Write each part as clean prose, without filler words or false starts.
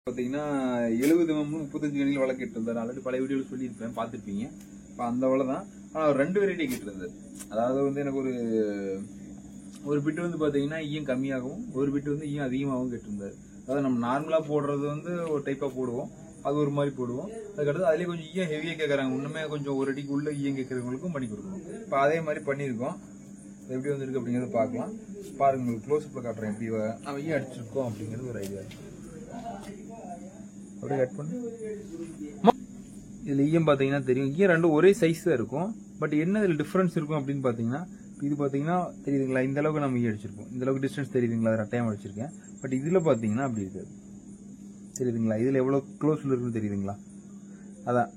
பார்த்தீங்கன்னா 70 mm 35 கணியில் வலை கேட்டிருந்தாரு. ஆல்ரெடி பழைய வீடியோவில் சொல்லியிருப்பேன், பார்த்துருப்பீங்க. இப்போ அந்த வலை தான். ஆனால் ஒரு 2 வெரைட்டி கேட்டிருந்தாரு. அதாவது வந்து எனக்கு ஒரு பிட்டு வந்து பார்த்தீங்கன்னா ஈயம் கம்மியாகவும், ஒரு பிட்டு வந்து ஈயம் அதிகமாகவும் கேட்டிருந்தாரு. அதாவது நம்ம நார்மலாக போடுறது வந்து ஒரு டைப்பாக போடுவோம், அது ஒரு மாதிரி போடுவோம். அதுக்கடுத்து அதுலேயே கொஞ்சம் ஈயம் ஹெவியாக கேட்குறாங்க, இன்னுமே கொஞ்சம் ஒரு அடிக்கு உள்ள ஈயம் கேட்குறவங்களுக்கும் பண்ணி கொடுக்கணும். இப்போ அதே மாதிரி பண்ணியிருக்கோம். எப்படி வந்துருக்கு அப்படிங்கிறத பார்க்கலாம். பாருங்க, உங்களுக்கு க்ளோஸ்அப்பில் காட்டுறேன் எப்படி நம்ம ஈயம் அடிச்சிருக்கோம் அப்படிங்கிறது ஒரு ஐடியா. அப்படியே கட் பண்ணு. இதுல ஈயம் பாத்தீங்கன்னா தெரியும், ஈயம் ரெண்டும் ஒரே சைஸ் தான் இருக்கும். பட் என்ன இதுல டிஃபரன்ஸ் இருக்கும் அப்படின்னு பாத்தீங்கன்னா, இது பாத்தீங்கன்னா தெரியுதுங்களா, இந்த அளவுக்கு நம்ம ஈயம் அடிச்சிருப்போம், இந்த அளவுக்கு டிஸ்டன்ஸ் தெரியுதுங்களா, ரெட்டையம் அடிச்சிருக்கேன். பட் இதுல பாத்தீங்கன்னா அப்படி இருக்காது, தெரியுதுங்களா, இதுல எவ்வளவு க்ளோஸ்ல இருக்குன்னு தெரியுதுங்களா,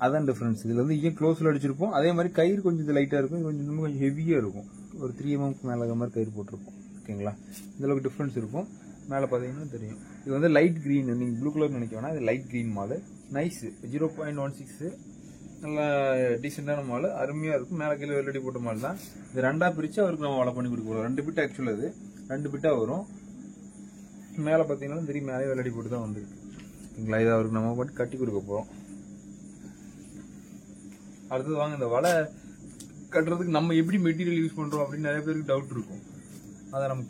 அதான் டிஃபரன்ஸ். இதுல வந்து ஈயம் க்ளோஸ்ல அடிச்சிருப்போம். அதே மாதிரி கயிறு கொஞ்சம் இது லைட்டா இருக்கும், கொஞ்சம் ஹெவியா இருக்கும். ஒரு 3 mm மேல மாதிரி கயிறு போட்டிருப்போம். ஓகேங்களா, இந்த அளவுக்கு டிஃபரன்ஸ் இருக்கும். மேலே பார்த்தீங்கன்னா தெரியும். இது வந்து லைட் கிரீன், நீங்கள் ப்ளூ கலர் நினைக்க வேணா, இது லைட் கிரீன் மால். நைஸ் 0.16, நல்லா டீசெண்டான மால், அருமையாக இருக்கும். மேலே கீழே வெள்ளடி போட்ட மால் தான். இது 2ஆக பிரித்து அவருக்கு நம்ம வலை பண்ணி கொடுக்குறோம். 2 பிட்டு ஆக்சுவலாக, இது 2 பிட்டாக வரும். மேலே பார்த்தீங்கன்னா தெரியும், மேலே வெள்ளடி போட்டு தான் வந்துருக்கு. ஓகேங்களா, இதை அவருக்கு நம்ம மட்டும் கட்டி கொடுக்க போகிறோம். அடுத்தது வாங்க, இந்த வலை கட்டுறதுக்கு நம்ம எப்படி மெட்டீரியல் யூஸ் பண்ணுறோம் அப்படின்னு நிறைய பேருக்கு டவுட் இருக்கும். அதை நம்ம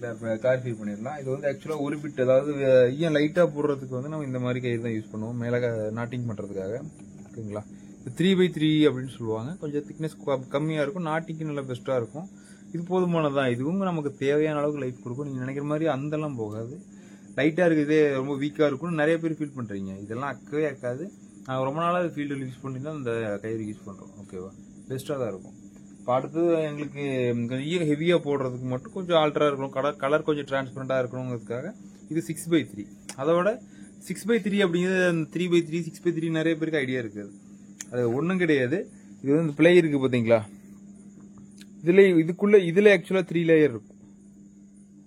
கிளாரிஃபை பண்ணிடலாம். இது வந்து ஆக்சுவலாக ஒரு பிட், அதாவது ஈயம் லைட்டாக போடுறதுக்கு வந்து நம்ம இந்த மாதிரி கயிறு தான் யூஸ் பண்ணுவோம், மேலே நாட்டிங் பண்ணுறதுக்காக. ஓகேங்களா, இது 3x3 அப்படின்னு சொல்லுவாங்க. கொஞ்சம் திக்னஸ் கம்மியாக இருக்கும், நாட்டிங்கு நல்லா பெஸ்ட்டாக இருக்கும். இது போதுமானதான். இதுவும் நமக்கு தேவையான அளவுக்கு லைஃப் கொடுக்கும். நீங்கள் நினைக்கிற மாதிரி அந்தெல்லாம் போகாது. லைட்டாக இருக்குது, ரொம்ப வீக்காக இருக்கும்னு நிறைய பேர் ஃபீல் பண்ணுறீங்க. இதெல்லாம் அக்கவே அக்காது. நாங்கள் ரொம்ப நாளாக ஃபீல்டில் யூஸ் பண்ணி தான் இந்த கயிறு யூஸ் பண்ணுறோம். ஓகேவா, பெஸ்ட்டாக தான் இருக்கும். இப்போ அடுத்தது எங்களுக்கு ஈயம் ஹெவியாக போடுறதுக்கு மட்டும் கொஞ்சம் ஆல்டராக இருக்கணும், கலர் கொஞ்சம் டிரான்ஸ்பரண்டாக இருக்கணுங்கிறதுக்காக இது 6x3. அதோட 6x3 அப்படிங்கிறது 3x3 6x3 நிறைய பேருக்கு ஐடியா இருக்காது. அது ஒன்றும் கிடையாது. இது வந்து பிளே இருக்கு பார்த்தீங்களா, இதுல ஆக்சுவலாக 3 லேயர் இருக்கும்.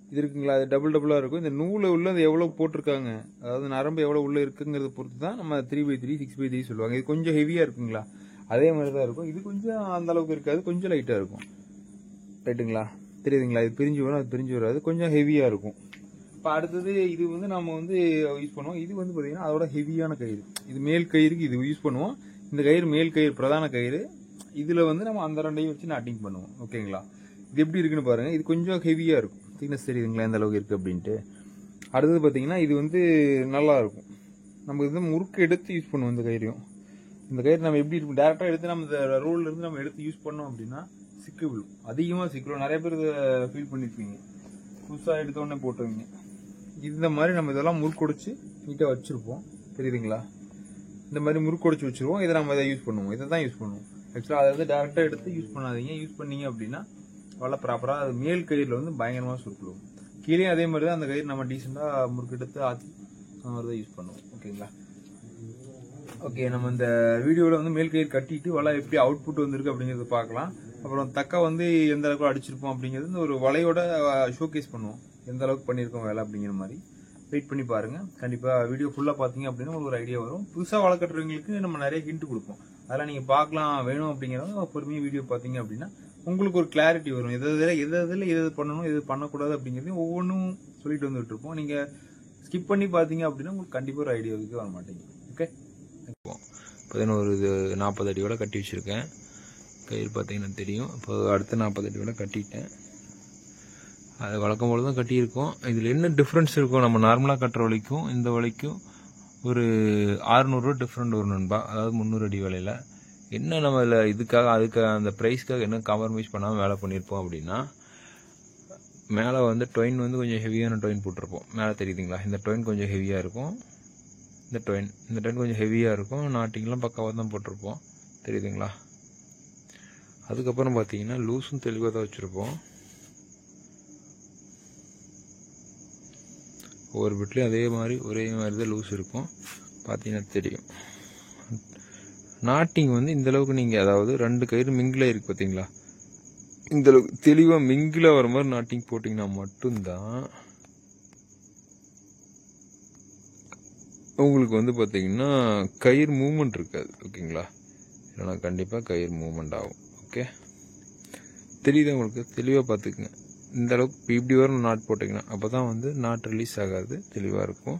இது இருக்குங்களா, அது டபுளாக இருக்கும். இந்த நூலை உள்ள அது எவ்வளோ போட்டிருக்காங்க, அதாவது நரம்பு எவ்வளோ உள்ள இருக்குங்கிறத பொறுத்து தான் நம்ம 3x3 6x3 சொல்லுவாங்க. இது கொஞ்சம் ஹெவியாக இருக்குங்களா, அதே மாதிரி தான் இருக்கும். இது கொஞ்சம் அந்த அளவுக்கு இருக்காது, கொஞ்சம் லைட்டாக இருக்கும். ரைட்டுங்களா, தெரியுதுங்களா, இது பிரிஞ்சு வரும், அது பிரிஞ்சு வராது, கொஞ்சம் ஹெவியாக இருக்கும். இப்போ அடுத்தது இது வந்து நம்ம வந்து யூஸ் பண்ணுவோம். இது வந்து பார்த்தீங்கன்னா அதோட ஹெவியான கயிறு. இது மேல் கயிறுக்கு இது யூஸ் பண்ணுவோம். இந்த கயிறு மேல் கயிறு, பிரதான கயிறு. இதில் வந்து நம்ம அந்த 2ஐயும் வச்சு நாட்டிங் பண்ணுவோம். ஓகேங்களா, இது எப்படி இருக்குன்னு பாருங்க. இது கொஞ்சம் ஹெவியாக இருக்கும், திக்னஸ் தெரியுதுங்களா எந்த அளவுக்கு இருக்குது அப்படின்ட்டு. அடுத்தது பார்த்தீங்கன்னா இது வந்து நல்லா இருக்கும். நம்ம இது முறுக்கு எடுத்து யூஸ் பண்ணுவோம். இந்த கயிறையும், இந்த கயிறு நம்ம எப்படி இருக்கும், டேரக்டா எடுத்து நம்ம இந்த ரோல்ல இருந்து நம்ம எடுத்து யூஸ் பண்ணோம் அப்படின்னா சிக்கு விழும், அதிகமாக சிக்கலும். நிறைய பேர் இதை ஃபீல் பண்ணிருப்பீங்க, புதுசாக எடுத்த உடனே போட்டுருவீங்க. இந்த மாதிரி நம்ம இதெல்லாம் முறுக்கொடிச்சு நீட்டாக வச்சிருப்போம், தெரியுதுங்களா. இந்த மாதிரி முறுக்கொடிச்சு வச்சிருவோம். இதை நம்ம இதை யூஸ் பண்ணுவோம், இதை தான் யூஸ் பண்ணுவோம். ஆக்சுவலாக அதை வந்து டேரக்டா எடுத்து யூஸ் பண்ணாதீங்க. யூஸ் பண்ணீங்க அப்படின்னா வலை ப்ராப்பராக அது மேல் கயிறுல வந்து பயங்கரமாக சுருக்குவோம். கீழே அதே மாதிரி தான் அந்த கயிறு நம்ம டீசெண்டாக முறுக்கு எடுத்து ஆற்றி அந்த மாதிரி தான் யூஸ் பண்ணுவோம். ஓகேங்களா, ஓகே. நம்ம இந்த வீடியோவில் வந்து மேல் கயிறு கட்டிட்டு வலை எப்படி அவுட்புட் வந்திருக்கு அப்படிங்கிறத பார்க்கலாம். அப்புறம் தக்கா வந்து எந்த அளவுக்கு அடிச்சிருப்போம் அப்படிங்கிறது ஒரு வலையோட ஷோகேஸ் பண்ணுவோம், எந்த அளவுக்கு பண்ணியிருக்கோம் வேலை அப்படிங்கிற மாதிரி. வெயிட் பண்ணி பாருங்க. கண்டிப்பாக வீடியோ ஃபுல்லாக பார்த்தீங்க அப்படின்னா உங்களுக்கு ஒரு ஐடியா வரும். புதுசாக வலை கட்டுறவங்களுக்கு நம்ம நிறைய ஹிண்ட் கொடுப்போம், அதெல்லாம் நீங்கள் பார்க்கலாம். வேணும் அப்படிங்கிறத பொறுமையாக வீடியோ பார்த்தீங்க அப்படின்னா உங்களுக்கு ஒரு கிளாரிட்டி வரும். எது பண்ணணும், எது பண்ணக்கூடாது அப்படிங்கிறதையும் ஒவ்வொன்றும் சொல்லிட்டு வந்துட்டு இருப்போம். நீங்கள் ஸ்கிப் பண்ணி பார்த்தீங்க அப்படின்னா உங்களுக்கு கண்டிப்பாக ஒரு ஐடியாவுக்கு வர மாட்டேங்குது. ஓகே, இப்போ ஒரு 40 அடியோட கட்டி வச்சுருக்கேன். கயிறு பார்த்தீங்கன்னா தெரியும். இப்போ அடுத்த 40 அடியோட கட்டிட்டேன். அது வழக்கம் போல தான் கட்டியிருக்கோம். இதில் என்ன டிஃப்ரென்ஸ் இருக்கும், நம்ம நார்மலாக கட்டுற வலைக்கும் இந்த வலைக்கும் ஒரு 600 ரூபா டிஃப்ரெண்ட் வரும் நண்பா. அதாவது 300 அடி வேலையில் என்ன நம்ம இதுக்காக அதுக்காக அந்த ப்ரைஸ்க்காக என்ன காம்ப்ரமைஸ் பண்ணாமல் வேலை பண்ணியிருப்போம் அப்படின்னா, மேலே வந்து டொயின் வந்து கொஞ்சம் ஹெவியான டொயின் போட்டிருப்போம். மேலே தெரியுதுங்களா, இந்த டொயின் கொஞ்சம் ஹெவியாக இருக்கும். இந்த டொயின் கொஞ்சம் ஹெவியாக இருக்கும். நாட்டிங்லாம் பக்காவாக தான் போட்டிருப்போம், தெரியுதுங்களா. அதுக்கப்புறம் பார்த்தீங்கன்னா லூஸும் தெளிவாக தான் வச்சுருப்போம். ஒவ்வொரு பிட்லேயும் ஒரே மாதிரி தான் லூஸ் இருக்கும், பார்த்தீங்கன்னா தெரியும். நாட்டிங் வந்து இந்தளவுக்கு நீங்கள், அதாவது 2 கயிறு மிங்கில் இருக்குது பார்த்தீங்களா, இந்தளவுக்கு தெளிவாக மிங்கில் வர மாதிரி நாட்டிங் போட்டிங்கன்னா மட்டும்தான் உங்களுக்கு வந்து பார்த்தீங்கன்னா கயிறு மூவ்மெண்ட் இருக்காது. ஓகேங்களா, இல்லைனா கண்டிப்பாக கயிறு மூவ்மெண்ட் ஆகும். ஓகே, தெரியுது உங்களுக்கு, தெளிவாக பார்த்துக்குங்க. இந்த அளவுக்கு இப்படி வரும் நாட் போட்டிங்கன்னா, அப்போ தான் வந்து நாட் ரிலீஸ் ஆகாது, தெளிவாக இருக்கும்.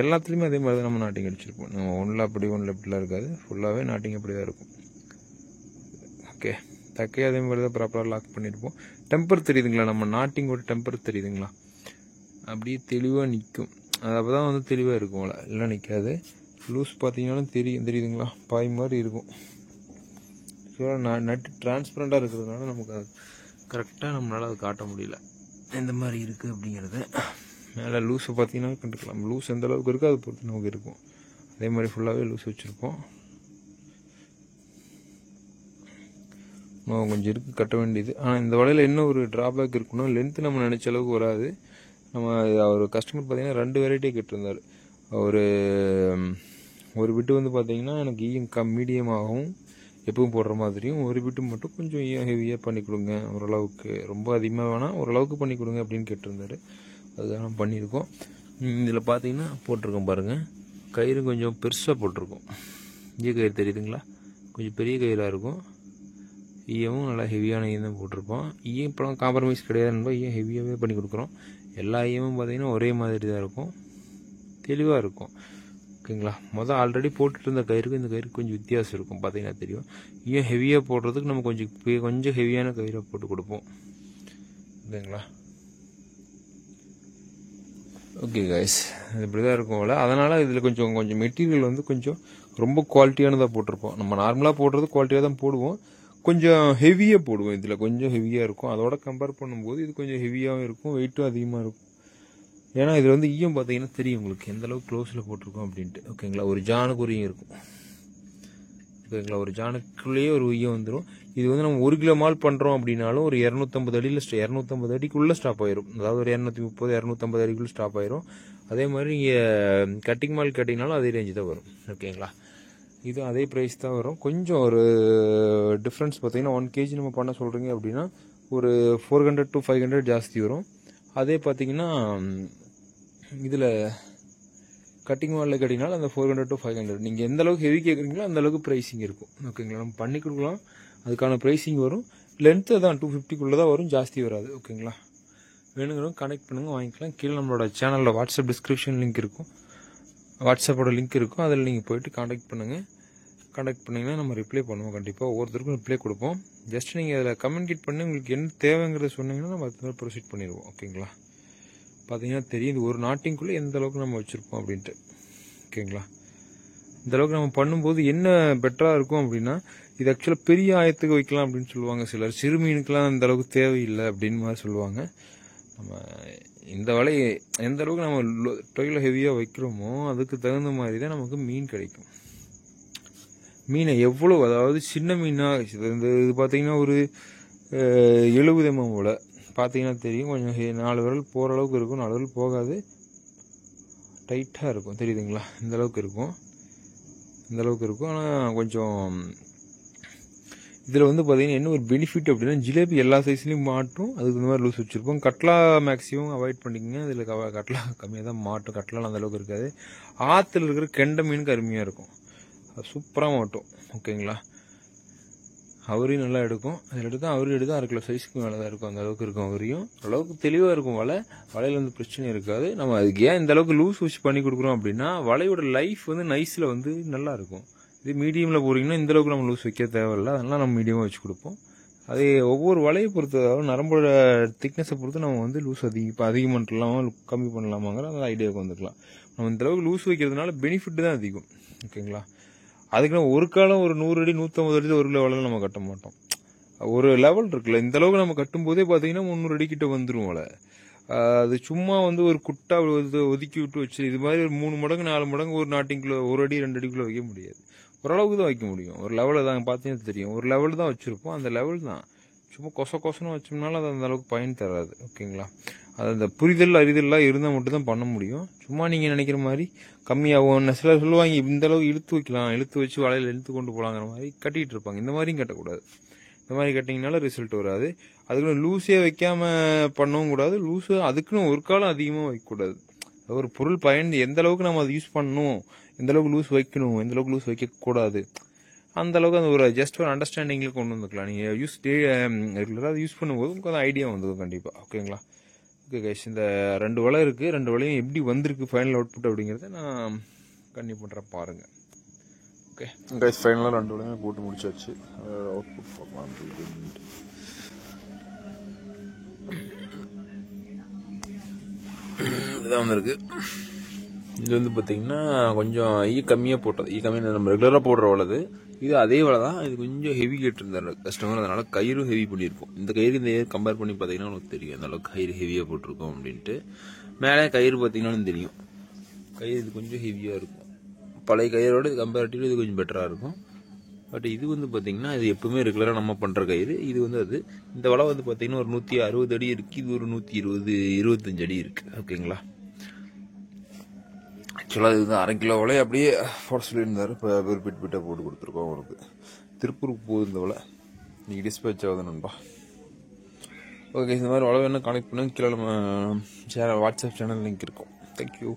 எல்லாத்துலேயுமே அதே மாதிரி தான் நம்ம நாட்டிங் அடிச்சிருப்போம். நம்ம ஒன்றில் இப்படிலாம் இருக்காது, ஃபுல்லாகவே நாட்டிங் அப்படி தான் இருக்கும். ஓகே, தக்கையே அதே மாதிரி தான் ப்ராப்பராக லாக் பண்ணியிருப்போம். டெம்பர் தெரியுதுங்களா, நம்ம நாட்டிங்கோட டெம்பர் தெரியுதுங்களா, அப்படியே தெளிவாக நிற்கும். அது அப்போ தான் வந்து தெளிவாக இருக்கும், இல்லை நிற்காது. லூஸ் பார்த்தீங்கன்னாலும் தெரியுதுங்களா, பாய் மாதிரி இருக்கும். ஸோ நட்டு டிரான்ஸ்பரண்ட்டாக இருக்கிறதுனால நமக்கு அது கரெக்டாக நம்மளால் அது காட்ட முடியல எந்த மாதிரி இருக்குது அப்படிங்கிறது. மேலே லூஸை பார்த்தீங்கன்னா கண்டுக்கலாம், லூஸ் எந்த அளவுக்கு இருக்கோ அதை பொறுத்து நமக்கு இருக்கும். அதே மாதிரி ஃபுல்லாகவே லூஸ் வச்சுருப்போம். கொஞ்சம் இருக்குது கட்ட வேண்டியது. ஆனால் இந்த வலையில் என்ன ஒரு ட்ராபேக் இருக்குன்னா, லென்த்து நம்ம நினச்ச அளவுக்கு வராது. நம்ம ஒரு கஸ்டமர் பார்த்தீங்கன்னா 2 வெரைட்டியே கேட்டிருந்தார். ஒரு பிட்டு வந்து பார்த்தீங்கன்னா எனக்கு ஈயம் மீடியமாகவும் எப்பவும் போடுற மாதிரியும், ஒரு பிட்டு மட்டும் கொஞ்சம் ஈயம் ஹெவியாக பண்ணி கொடுங்க, ஓரளவுக்கு ரொம்ப அதிகமாக வேணாம், ஓரளவுக்கு பண்ணி கொடுங்க அப்படின்னு கேட்டிருந்தாரு. அதுதான் நம்ம பண்ணியிருக்கோம். இதில் பார்த்தீங்கன்னா போட்டிருக்கோம் பாருங்கள், கயிறு கொஞ்சம் பெருசாக போட்டிருக்கோம். ஈய கயிறு தெரியுதுங்களா, கொஞ்சம் பெரிய கயிறாக இருக்கும். ஈயமும் நல்லா ஹெவியான ஈயம் தான் போட்டிருப்போம். ஈயம் இப்போலாம் காம்ப்ரமைஸ் கிடையாதுன்னு ஈயம் ஹெவியாகவே பண்ணி கொடுக்குறோம். எல்லா ஈயமும் பார்த்திங்கன்னா ஒரே மாதிரி தான் இருக்கும், தெளிவாக இருக்கும். ஓகேங்களா, ஆல்ரெடி போட்டுட்டு இருந்த கயிறுக்கு இந்த கயிறுக்கு கொஞ்சம் வித்தியாசம் இருக்கும், பார்த்தீங்கன்னா தெரியும். ஈயம் ஹெவியாக போடுறதுக்கு நம்ம கொஞ்சம் ஹெவியான கயிறை போட்டு கொடுப்போம். ஓகேங்களா, ஓகே கைஸ், இது இப்படி தான் இருக்கும் போல். அதனால் இதில் கொஞ்சம் மெட்டீரியல் வந்து கொஞ்சம் ரொம்ப குவாலிட்டியானதாக போட்டிருப்போம். நம்ம நார்மலாக போடுறது குவாலிட்டியாக தான் போடுவோம், கொஞ்சம் ஹெவியாக போடுவோம். இதில் கொஞ்சம் ஹெவியாக இருக்கும், அதோட கம்பேர் பண்ணும்போது இது கொஞ்சம் ஹெவியாகவும் இருக்கும், வெயிட்டும் அதிகமாக இருக்கும். ஏன்னா இதில் வந்து ஈயம் பார்த்தீங்கன்னா தெரியும் உங்களுக்கு எந்த அளவுக்கு க்ளோஸில் போட்டிருக்கோம் அப்படின்ட்டு. ஓகேங்களா, ஒரு ஜானுக்கு ஒரு ஈயம் இருக்கும். ஓகேங்களா, ஒரு ஜானுக்குள்ளேயே ஒரு ஈயம் வந்துடும். இது வந்து நம்ம 1 கிலோ மால் பண்ணுறோம் அப்படின்னாலும் ஒரு 250 அடியில் 250 அடிக்குள்ளே ஸ்டாப் ஆயிரும். அதாவது ஒரு 230 250 அடிக்குள்ளே ஸ்டாப் ஆயிரும். அதே மாதிரி நீங்கள் கட்டிங் மால் கட்டிங்கனாலும் அதே ரேஞ்சு தான் வரும். ஓகேங்களா, இது அதே ப்ரைஸ் தான் வரும். கொஞ்சம் ஒரு டிஃப்ரென்ஸ் பார்த்தீங்கன்னா 1 kg நம்ம பண்ண சொல்கிறீங்க அப்படின்னா ஒரு 400 to 500 ஜாஸ்தி வரும். அதே பார்த்தீங்கன்னா இதில் கட்டிங் மாலில் கட்டிங்கனாலும் அந்த 400 to 500 நீங்கள் எந்த அளவுக்கு ஹெவி கேட்குறீங்களோ அந்த அளவுக்கு ப்ரைஸிங் இருக்கும். ஓகேங்களா, நம்ம பண்ணி கொடுக்கலாம், அதுக்கான ப்ரைஸிங் வரும். லென்த்து தான் 250 தான் வரும், ஜாஸ்தி வராது. ஓகேங்களா, வேணுங்கிறவங்க கனெக்ட் பண்ணுங்கள், வாங்கிக்கலாம். கீழே நம்மளோட சேனலில் வாட்ஸ்அப் டிஸ்கிரிப்ஷன் லிங்க் இருக்கும், வாட்ஸ்அப்போட லிங்க் இருக்கும், அதில் நீங்கள் போய்ட்டு கான்டாக்ட் பண்ணுங்கள். கான்டாக்ட் பண்ணிங்கன்னா நம்ம ரிப்ளை பண்ணுவோம், கண்டிப்பாக ஒவ்வொருத்தருக்கும் ரிப்ளை கொடுப்போம். ஜஸ்ட் நீங்கள் அதில் கம்யூனிகேட் பண்ணி உங்களுக்கு என்ன தேவைங்கிறத சொன்னீங்கன்னா நம்ம அது மாதிரி ப்ரொசீட் பண்ணிடுவோம். ஓகேங்களா, பார்த்தீங்கன்னா தெரியும் இது ஒரு நாட்டிங்குள்ளே எந்த அளவுக்கு நம்ம வச்சுருப்போம் அப்படின்ட்டு. ஓகேங்களா, இந்த அளவுக்கு நம்ம பண்ணும்போது என்ன பெட்டராக இருக்கும் அப்படின்னா, இது ஆக்சுவலாக பெரிய ஆயத்துக்கு வைக்கலாம் அப்படின்னு சொல்லுவாங்க சிலர், சிறு மீனுக்கெலாம் இந்த அளவுக்கு தேவையில்லை அப்படின்னு மாதிரி சொல்லுவாங்க. நம்ம இந்த வலை எந்த அளவுக்கு நம்ம டொயில ஹெவியாக வைக்கிறோமோ அதுக்கு தகுந்த மாதிரி தான் நமக்கு மீன் கிடைக்கும். மீனை எவ்வளோ, அதாவது சின்ன மீனாக இது பார்த்தீங்கன்னா ஒரு 70 mm போல் பார்த்தீங்கன்னா தெரியும். கொஞ்சம் 4 விரல் போகிற அளவுக்கு இருக்கும், 4 விரல் போகாது, டைட்டாக இருக்கும், தெரியுதுங்களா, இந்த அளவுக்கு இருக்கும், இந்த அளவுக்கு இருக்கும். ஆனால் கொஞ்சம் இதில் வந்து பார்த்தீங்கன்னா என்ன ஒரு பெனிஃபிட் அப்படின்னா, ஜிலேபி எல்லா சைஸ்லையும் மாட்டும், அதுக்கு இந்த மாதிரி லூஸ் வச்சுருப்போம். கட்லா மேக்ஸிமம் அவாய்ட் பண்ணிக்கோங்க, இதில் கட்லா கம்மியாக தான் மாட்டும், கட்லாலாம் அந்த அளவுக்கு இருக்காது. ஆற்றுல இருக்கிற கெண்டை மீனுக்கு அருமையாக இருக்கும், அது சூப்பராக மாட்டும். ஓகேங்களா, அவரையும் நல்லா எடுக்கும், அதில் எடுத்தால் அவரையும் எடுத்தால் 1/2 கிலோ சைஸுக்கு மேலே தான் இருக்கும், அந்த அளவுக்கு இருக்கும். அவரையும் ஓரளவுக்கு தெளிவாக இருக்கும் வலையில் வந்து பிரச்சனை இருக்காது. நம்ம அதுக்கு ஏன் இந்த அளவுக்கு லூஸ் வச்சு பண்ணி கொடுக்குறோம் அப்படின்னா, வலையோட லைஃப் வந்து நைஸில் வந்து நல்லா இருக்கும். இது மீடியமில் போகிறீங்கன்னா இந்த அளவுக்கு நம்ம லூஸ் வைக்க தேவையில்லை, அதனால் நம்ம மீடியமாக வச்சு கொடுப்போம். அதே ஒவ்வொரு வலையை பொறுத்து, அதாவது நரம்போட திக்னஸை பொறுத்து நம்ம வந்து லூஸ் அதிகம் பண்ணலாமா கம்மி பண்ணலாமாங்கிற அந்த ஐடியாவுக்கு வந்துக்கலாம். நம்ம இந்த அளவுக்கு லூஸ் வைக்கிறதுனால பெனிஃபிட் தான் அதிகம். ஓகேங்களா, அதுக்கு நம்ம ஒரு காலம் ஒரு 100 அடி 150 அடி 1 கிலோ வலையில் நம்ம கட்ட மாட்டோம். ஒரு லெவல் இருக்குல்ல, இந்த அளவுக்கு நம்ம கட்டும் போதே பார்த்தீங்கன்னா 300 அடி கிட்ட வந்துடும் வலை. அது சும்மா வந்து ஒரு குட்டா ஒதுக்கி விட்டு வச்சு இது மாதிரி ஒரு 3 மடங்கு 4 மடங்கு ஒரு நாட்டிங்குள்ள 1 அடி 2 அடிக்குள்ளே வைக்க முடியாது. ஓரளவுக்கு தான் வைக்க முடியும், ஒரு லெவலில் தான் பார்த்தீங்கன்னா தெரியும், ஒரு லெவல் தான் வச்சுருப்போம். அந்த லெவல் தான் சும்மா கொசன்னு வச்சோம்னால அது அந்த அளவுக்கு பயன் தராது. ஓகேங்களா, அது அந்த புரிதல் அறிதல்லாம் இருந்தால் மட்டும்தான் பண்ண முடியும். சும்மா நீங்கள் நினைக்கிற மாதிரி கம்மியாகும், சிலர் சொல்லுவாங்க இந்த அளவுக்கு இழுத்து வைக்கலாம், இழுத்து வச்சு வலையில் இழுத்து கொண்டு போகலாங்கிற மாதிரி கட்டிகிட்டு இருப்பாங்க. இந்த மாதிரியும் கட்டக்கூடாது, இந்த மாதிரி கட்டிங்கனால ரிசல்ட் வராது. அதுக்குன்னு லூஸே வைக்காமல் பண்ணவும் கூடாது, லூஸு அதுக்குன்னு ஒரு காலம் அதிகமாக வைக்கக்கூடாது. ஒரு பொருள் பயன் எந்த அளவுக்கு நம்ம அதை யூஸ் பண்ணணும், எந்த அளவுக்கு லூஸ் வைக்கணும், எந்த அளவுக்கு லூஸ் வைக்கக்கூடாது, அந்த அளவுக்கு அந்த ஒரு ஜஸ்ட் ஒரு அண்டர்ஸ்டாண்டிங்கில் கொண்டு வந்துக்கலாம். நீங்கள் ரெகுலராக யூஸ் பண்ணும்போது உங்களுக்கு அந்த ஐடியா வந்துடும் கண்டிப்பாக. ஓகேங்களா, ஓகே கைஸ், இந்த 2 வலை இருக்குது. 2 வலையும் எப்படி வந்திருக்கு ஃபைனல் அவுட்புட் அப்படிங்கிறத நான் கண்டினியூ பண்ணுறேன் பாருங்கள். ஓகே கைஸ், ஃபைனலாக 2 வலையுமே போட்டு முடிச்சாச்சு. அவுட்புட் பார்க்கலாம். இதுதான் வந்திருக்கு. இது வந்து பார்த்தீங்கன்னா கொஞ்சம் கம்மியாக போட்டது. கம்மியாக நம்ம ரெகுலராக போடுற வலது. இது அதே வலை தான். இது கொஞ்சம் ஹெவி கேட்டிருந்தார் கஸ்டமர், அதனால கயிறும் ஹெவி பண்ணியிருக்கோம். இந்த கயிறு இந்த கம்பேர் பண்ணி பார்த்தீங்கன்னா உங்களுக்கு தெரியும் அந்த அளவுக்கு கயிறு ஹெவியாக போட்டிருக்கோம் அப்படின்ட்டு. மேலே கயிறு பார்த்தீங்கன்னாலும் தெரியும், கயிறு இது கொஞ்சம் ஹெவியாக இருக்கும். பழைய கயிறோட இது கம்பேரிட்டிவ்லி இது கொஞ்சம் பெட்டராக இருக்கும். பட் இது வந்து பார்த்தீங்கன்னா இது எப்பவுமே ரெகுலராக நம்ம பண்ணுற கயிறு. இது வந்து அது இந்த வலை வந்து பார்த்தீங்கன்னா ஒரு 160 அடி இருக்குது. இது ஒரு 120-125 அடி இருக்குது. ஓகேங்களா. ஆக்சுவலாக இது வந்து 1/2 கிலோ வலை அப்படியே போட சொல்லியிருந்தார். இப்போ ஒரு பிட்டாக போட்டு கொடுத்துருக்கோம் அவருக்கு. திருப்பூருக்கு போகுது இந்த வலை, இன்னைக்கு டிஸ்பேச் ஆகுது நண்பா. ஓகே, இந்த மாதிரி வலை வேணால் கனெக்ட் பண்ணுங்க. கீழே நம்ம வாட்ஸ்அப் சேனல் லிங்க் இருக்கும். தேங்க்யூ.